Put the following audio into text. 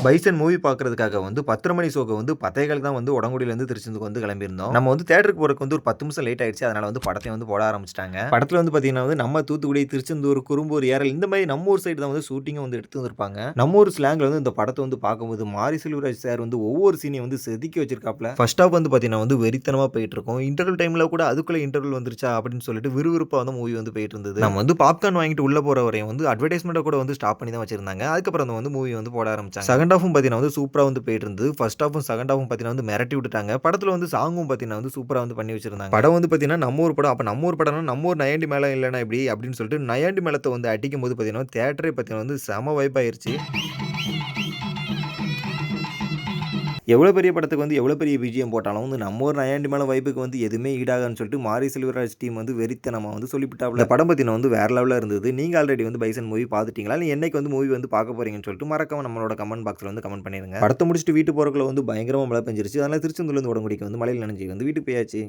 Bison movie பார்க்கறதுக்காக வந்து 10:30 மணி ஷோக்கு வந்து 10:15 தான் வந்து உடங்குடியிலேருந்து திருச்செந்தூருக்கு வந்து கிளம்பியிருந்தோம். நம்ம வந்து தியேட்டருக்கு போறதுக்கு வந்து ஒரு 10 நிமிஷம் லேட் ஆயிடுச்சு. அதனால வந்து படத்தையும் வந்து போட ஆரம்பிச்சுட்டாங்க. படத்துல வந்து பார்த்தீங்கன்னா வந்து நம்ம தூத்துக்குடி, திருச்செந்தூர், குரும்பூர், ஏரல் இந்த மாரி நம்ம ஊர் சைடு தான் வந்து ஷூட்டிங்கும் வந்து எடுத்து வந்திருப்பாங்க. நம்ம ஊர் ஸ்லாங்ல வந்து இந்த படத்த வந்து பார்க்கும்போது மாரி செல்வராஜ் சார் வந்து ஒவ்வொரு சீனையும் வந்து செதுக்கி வச்சிருக்காப்ல. ஃபர்ஸ்ட் ஹாஃப் வந்து பார்த்தீங்கன்னா வந்து வெறித்தனமா போயிட்டு இருக்கும். இன்டர்வல் டைம்ல கூட அதுக்குள்ள இன்டர்வல் வந்துருச்சா அப்படின்னு சொல்லிட்டு விறுவிறுப்பா வந்து மூவி வந்து போயிட்டு இருந்தது. நம்ம வந்து பாப்கார்ன் வாங்கிட்டு உள்ள போற வரையும் வந்து அட்வர்டைஸ்மென்ட்ட கூட வந்து ஸ்டாப் பண்ணி தான் வச்சிருந்தாங்க. அதுக்கப்புறம் வந்து மூவி வந்து போட ஆரம்பிச்சாங்க. செகண்ட் ஹாஃப்பும் பார்த்தீங்கன்னா வந்து சூப்பரா வந்து போயிட்டு இருந்தது. ஃபர்ஸ்ட் ஹாஃப்பும் செகண்ட் ஹாஃப்பும் பார்த்தீங்கன்னா வந்து மிரட்டி விட்டுட்டாங்க. படத்துல வந்து சாங்கும் பார்த்தீங்கன்னா வந்து சூப்பரா வந்து பண்ணி வச்சிருந்தாங்க. படம் வந்து பார்த்தீங்கன்னா நம்ம ஊர் படம். அப்ப நம்ம ஊர் படம்னா நம்ம ஊர் நையாண்டி மேளம் இல்லன்னா எப்படி அப்படின்னு சொல்லிட்டு நையாண்டி மேளத்த வந்து அடிக்கும்போது பார்த்தீங்கன்னா தியேட்டரே பார்த்தீங்கன்னா வந்து செம வைப் ஆயிருச்சு. எவ்வளோ பெரிய படத்துக்கு வந்து எவ்வளோ பெரிய பிஜிஎம் போட்டாலும் வந்து நம்ம ஒரு நையாண்டி மேளம் வைப்புக்கு வந்து எதுவுமே ஈடாகாதுன்னு சொல்லிட்டு மாரி செல்வராஜ் டீம் வந்து வெறித்தனமா வந்து சொல்லிவிட்டாப்ல. இந்த படம் பார்த்தீங்கன்னா வந்து வேற லெவல்ல இருந்தது. நீங்க ஆல்ரெடி வந்து பைசன் மூவி பார்த்துட்டீங்களா? இல்ல என்னைக்கு வந்து மூவி வந்து பார்க்க போறீங்கன்னு சொல்லிட்டு மறக்காம நம்மளோட கமெண்ட் பாக்ஸ்ல வந்து கமெண்ட் பண்ணிருங்க. படத்த முடிச்சுட்டு வீட்டுக்கு போறதுக்குள்ள வந்து பயங்கரமா மழை பெஞ்சிருச்சு. அதனால திருச்செந்தூர்ல இருந்து உடங்குடிக்கு வந்து மழையில நனைஞ்சு வந்து வீட்டுக்கு போயாச்சு.